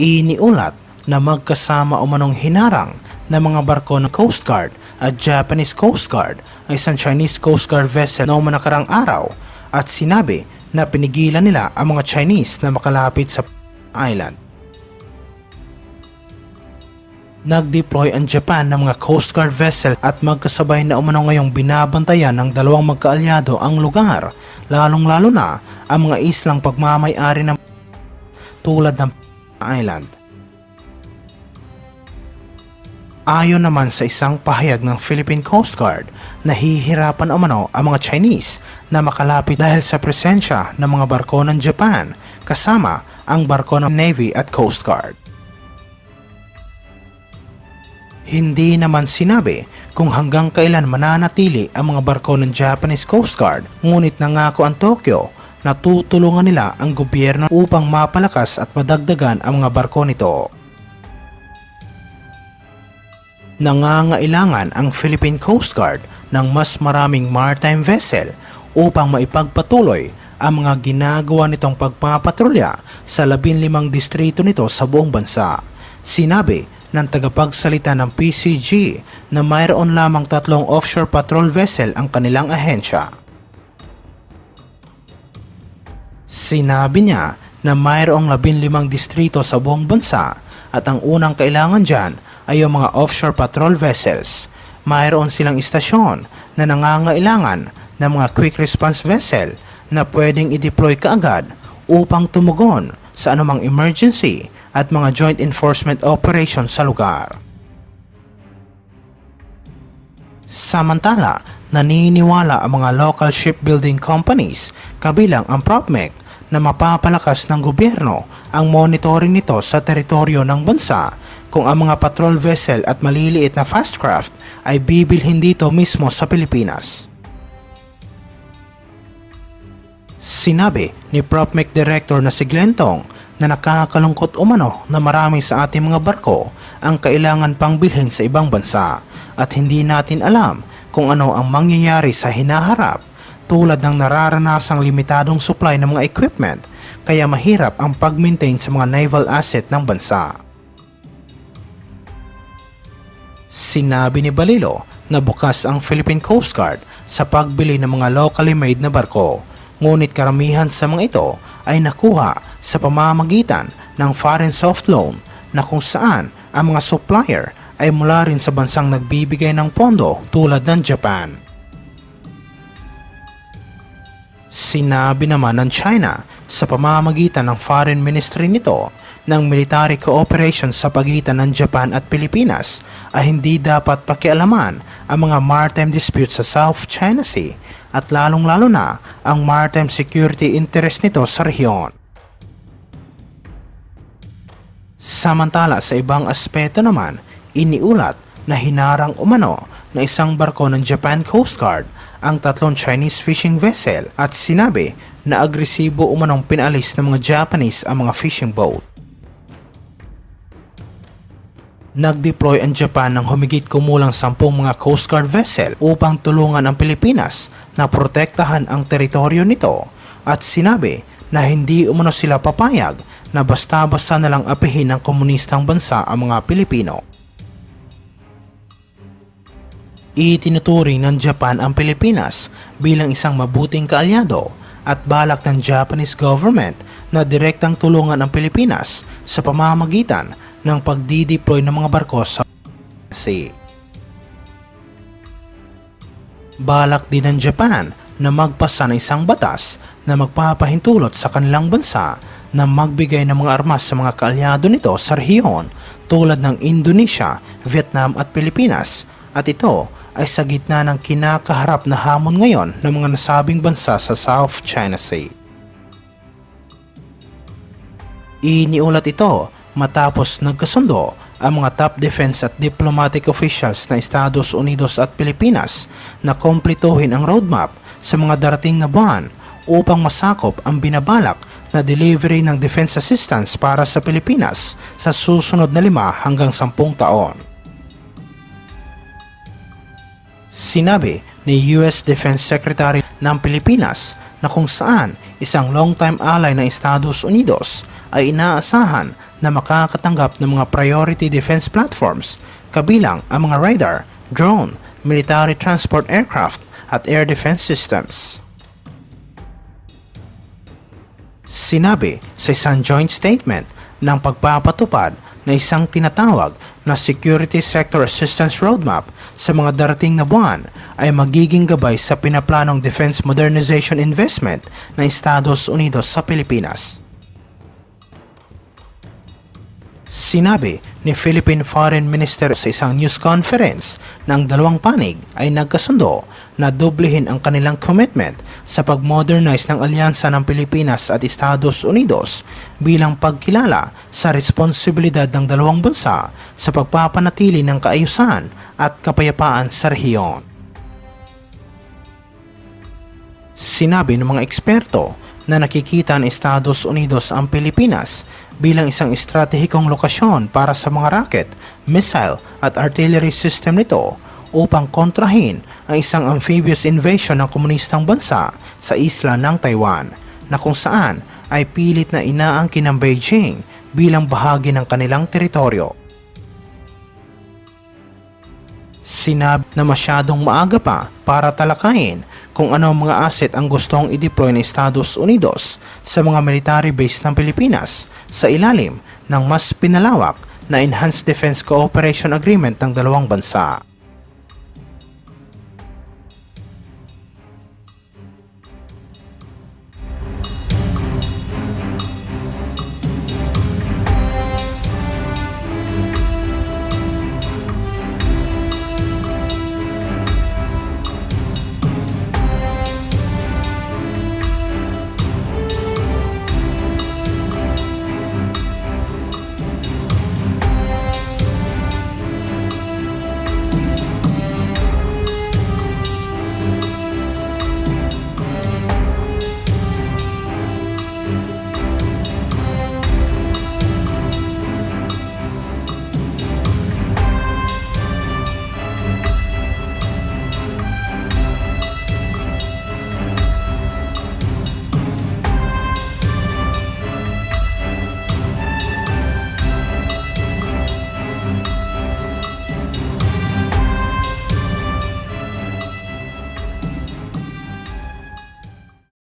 Iniulat na magkasama umanong hinarang ng mga barko ng Coast Guard at Japanese Coast Guard ay isang Chinese Coast Guard vessel noong nakarang araw at sinabi na pinigilan nila ang mga Chinese na makalapit sa island. Nag-deploy ang Japan ng mga Coast Guard vessel at magkasabay na umano ngayong binabantayan ng dalawang magkaalyado ang lugar, lalong-lalo na ang mga islang pagmamay-ari ng tulad ng island. Ayon naman sa isang pahayag ng Philippine Coast Guard, nahihirapan umano ang mga Chinese na makalapit dahil sa presensya ng mga barko ng Japan kasama ang barko ng Navy at Coast Guard. Hindi naman sinabi kung hanggang kailan mananatili ang mga barko ng Japanese Coast Guard, ngunit nangako ang Tokyo na tutulungan nila ang gobyerno upang mapalakas at madagdagan ang mga barko nito. Nangangailangan ang Philippine Coast Guard ng mas maraming maritime vessel upang maipagpatuloy ang mga ginagawa nitong pagpapatrolya sa 15 distrito nito sa buong bansa. Sinabi ng tagapagsalita ng PCG na mayroon lamang 3 offshore patrol vessel ang kanilang ahensya. Sinabi niya na mayroong 15 distrito sa buong bansa at ang unang kailangan dyan ay yung mga offshore patrol vessels. Mayroon silang istasyon na nangangailangan ng mga quick response vessel na pwedeng i-deploy kaagad upang tumugon sa anumang emergency at mga joint enforcement operation sa lugar. Samantala, naniniwala ang mga local shipbuilding companies kabilang ang PropMech na mapapalakas ng gobyerno ang monitoring nito sa teritoryo ng bansa kung ang mga patrol vessel at maliliit na fast craft ay bibilhin dito mismo sa Pilipinas. Sinabi ni PropMech Director na si Glentong na nakakalungkot umano na marami sa ating mga barko ang kailangan pang bilhin sa ibang bansa at hindi natin alam kung ano ang mangyayari sa hinaharap tulad ng nararanasang limitadong supply ng mga equipment kaya mahirap ang pag-maintain sa mga naval asset ng bansa. Sinabi ni Balilo na bukas ang Philippine Coast Guard sa pagbili ng mga locally made na barko, ngunit karamihan sa mga ito ay nakuha sa pamamagitan ng foreign soft loan na kung saan ang mga supplier ay mula rin sa bansang nagbibigay ng pondo tulad ng Japan. Sinabi naman ng China sa pamamagitan ng foreign ministry nito ng military cooperation sa pagitan ng Japan at Pilipinas ay hindi dapat pakialaman ang mga maritime disputes sa South China Sea at lalong-lalo na ang maritime security interest nito sa rehiyon. Samantala sa ibang aspeto naman, iniulat na hinarang umano na isang barko ng Japan Coast Guard ang 3 Chinese fishing vessel at sinabi na agresibo umanong pinalis ng mga Japanese ang mga fishing boat. Nag-deploy ang Japan ng humigit kumulang 10 mga Coast Guard vessel upang tulungan ang Pilipinas na protektahan ang teritoryo nito at sinabi na hindi umano sila papayag na basta-basta nalang apihin ng komunistang bansa ang mga Pilipino. Itinuturing ng Japan ang Pilipinas bilang isang mabuting kaalyado at balak ng Japanese government na direktang tulungan ang Pilipinas sa pamamagitan ng pagdideploy ng mga barko sa sea. Balak din ng Japan na magpasa ng isang batas na magpapahintulot sa kanilang bansa na magbigay ng mga armas sa mga kaalyado nito sa rehiyon tulad ng Indonesia, Vietnam at Pilipinas at ito ay sa gitna ng kinakaharap na hamon ngayon ng mga nasabing bansa sa South China Sea. Iniulat ito matapos nagkasundo ang mga top defense at diplomatic officials ng Estados Unidos at Pilipinas na kumpletuhin ang roadmap sa mga darating na buwan upang masakop ang binabalak na delivery ng defense assistance para sa Pilipinas sa susunod na 5 hanggang 10 taon. Sinabi ni US Defense Secretary ng Pilipinas na kung saan isang long-time ally ng Estados Unidos ay inaasahan na makakatanggap ng mga priority defense platforms, kabilang ang mga radar, drone, military transport aircraft at air defense systems. Sinabi sa isang joint statement ng pagpapatupad na isang tinatawag na Security Sector Assistance Roadmap sa mga darating na buwan ay magiging gabay sa pinaplanong defense modernization investment ng Estados Unidos sa Pilipinas. Sinabi ni Philippine Foreign Minister sa isang news conference na ang dalawang panig ay nagkasundo na doblehin ang kanilang commitment sa pag-modernize ng alyansa ng Pilipinas at Estados Unidos bilang pagkilala sa responsibilidad ng dalawang bansa sa pagpapanatili ng kaayusan at kapayapaan sa rehiyon. Sinabi ng mga eksperto na nakikita ng Estados Unidos ang Pilipinas bilang isang estratehikong lokasyon para sa mga rocket, missile at artillery system nito upang kontrahin ang isang amphibious invasion ng komunistang bansa sa isla ng Taiwan na kung saan ay pilit na inaangkin ng Beijing bilang bahagi ng kanilang teritoryo. Sinabi na masyadong maaga pa para talakayin kung ano ang mga asset ang gustong i-deploy ng Estados Unidos sa mga military base ng Pilipinas sa ilalim ng mas pinalawak na Enhanced Defense Cooperation Agreement ng dalawang bansa.